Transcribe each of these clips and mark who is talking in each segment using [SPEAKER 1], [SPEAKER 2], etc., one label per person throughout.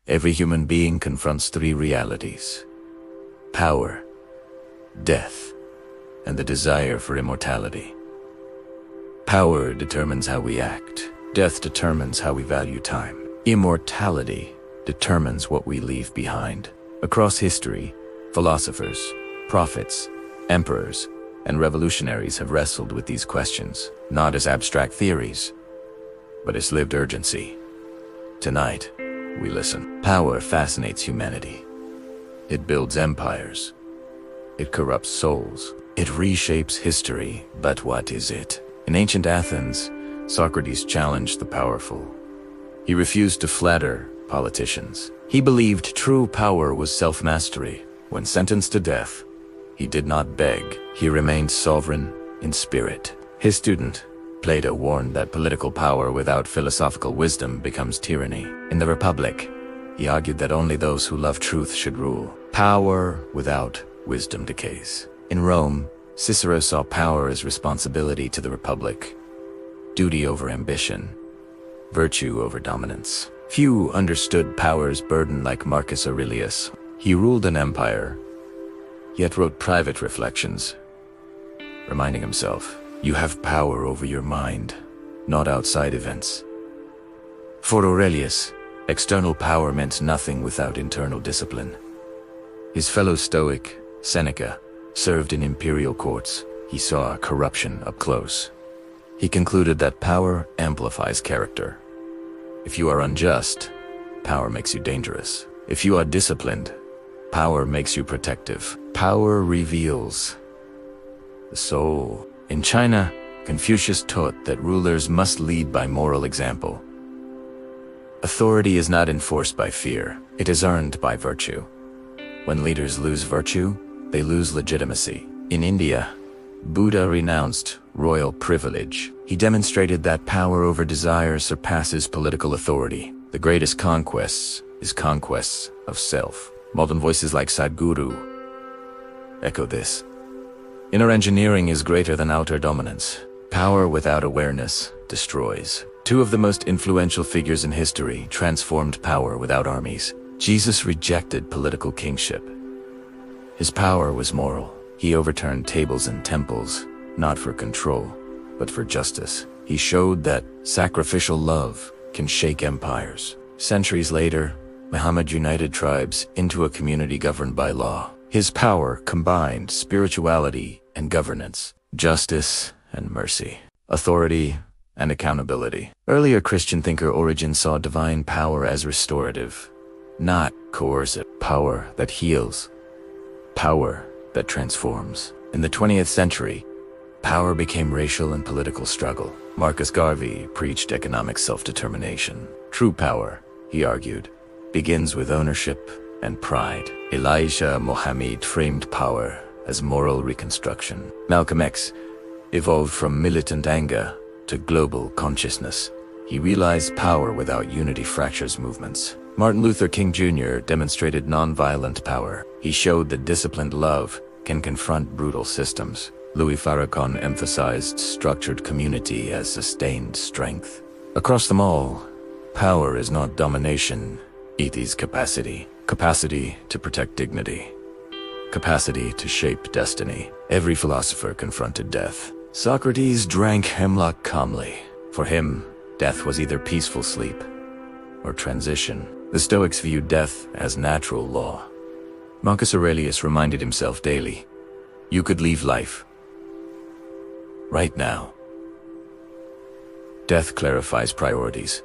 [SPEAKER 1] Every human being confronts three realities: power, death, and the desire for immortality. Power determines how we act. Death determines how we value time. Immortality determines what we leave behind. Across history, philosophers, prophets, emperors, and revolutionaries have wrestled with these questions, not as abstract theories, but as lived urgency. Tonight, we listen. Power fascinates humanity. It builds empires. It corrupts souls. It reshapes history, but what is it? In ancient Athens, Socrates challenged the powerful. He refused to flatter politicians. He believed true power was self-mastery. When sentenced to death, he did not beg. He remained sovereign in spirit. His student, Plato, warned that political power without philosophical wisdom becomes tyranny. In the Republic, he argued that only those who love truth should rule. Power without wisdom decays. In Rome, Cicero saw power as responsibility to the Republic, duty over ambition, virtue over dominance. Few understood power's burden like Marcus Aurelius. He ruled an empire, yet wrote private reflections, reminding himself, "You have power over your mind, not outside events." For Aurelius, external power meant nothing without internal discipline. His fellow Stoic, Seneca, served in imperial courts. He saw corruption up close. He concluded that power amplifies character. If you are unjust, power makes you dangerous. If you are disciplined, power makes you protective. Power reveals the soul. In China, Confucius taught that rulers must lead by moral example. Authority is not enforced by fear, it is earned by virtue. When leaders lose virtue, they lose legitimacy. In India, Buddha renounced royal privilege. He demonstrated that power over desire surpasses political authority. The greatest conquests is conquests of self. Modern voices like Sadhguru echo this. Inner engineering is greater than outer dominance. Power without awareness destroys. Two of the most influential figures in history transformed power without armies. Jesus rejected political kingship. His power was moral. He overturned tables and temples, not for control, but for justice. He showed that sacrificial love can shake empires. Centuries later, Muhammad united tribes into a community governed by law. His power combined spirituality and governance, justice and mercy, authority and accountability. Earlier Christian thinker Origen saw divine power as restorative, not coercive. Power that heals, power that transforms. In the 20th century, power became racial and political struggle. Marcus Garvey preached economic self-determination. True power, he argued, begins with ownership and pride. Elijah Muhammad framed power as moral reconstruction. Malcolm X evolved from militant anger to global consciousness. He realized power without unity fractures movements. Martin Luther King Jr. demonstrated nonviolent power. He showed that disciplined love can confront brutal systems. Louis Farrakhan emphasized structured community as sustained strength. Across them all, power is not domination, it is capacity. Capacity to protect dignity. Capacity to shape destiny. Every philosopher confronted death. Socrates drank hemlock calmly. For him, death was either peaceful sleep or transition. The Stoics viewed death as natural law. Marcus Aurelius reminded himself daily, you could leave life right now. Death clarifies priorities.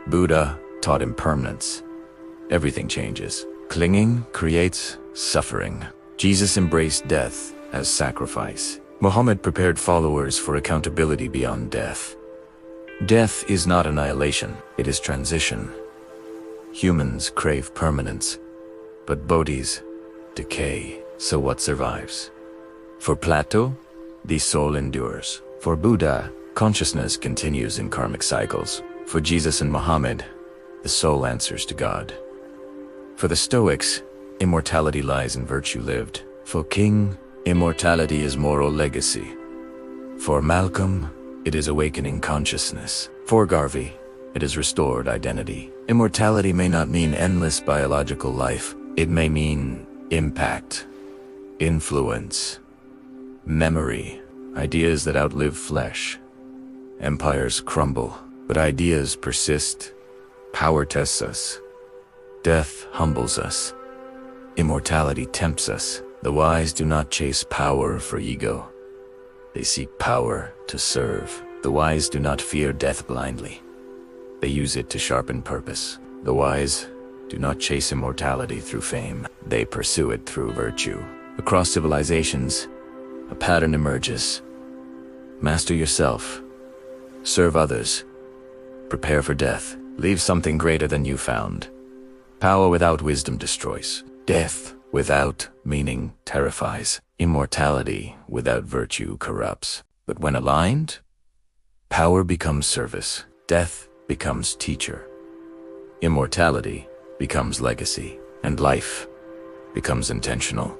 [SPEAKER 1] Buddha taught impermanence. Everything changes. Clinging creates suffering. Jesus embraced death as sacrifice. Muhammad prepared followers for accountability beyond death. Death is not annihilation, it is transition. Humans crave permanence, but bodhis decay. So what survives? For Plato, the soul endures. For Buddha, consciousness continues in karmic cycles. For Jesus and Muhammad, the soul answers to God. For the Stoics, immortality lies in virtue lived. For King, immortality is moral legacy. For Malcolm, it is awakening consciousness. For Garvey, it is restored identity. Immortality may not mean endless biological life. It may mean impact, influence, memory, ideas that outlive flesh. Empires crumble, but ideas persist. Power tests us. Death humbles us. Immortality tempts us. The wise do not chase power for ego. They seek power to serve. The wise do not fear death blindly. They use it to sharpen purpose. The wise do not chase immortality through fame. They pursue it through virtue. Across civilizations, a pattern emerges. Master yourself. Serve others. Prepare for death. Leave something greater than you found. Power without wisdom destroys. Death without meaning terrifies. Immortality without virtue corrupts. But when aligned, power becomes service. Death becomes teacher. Immortality becomes legacy. And life becomes intentional.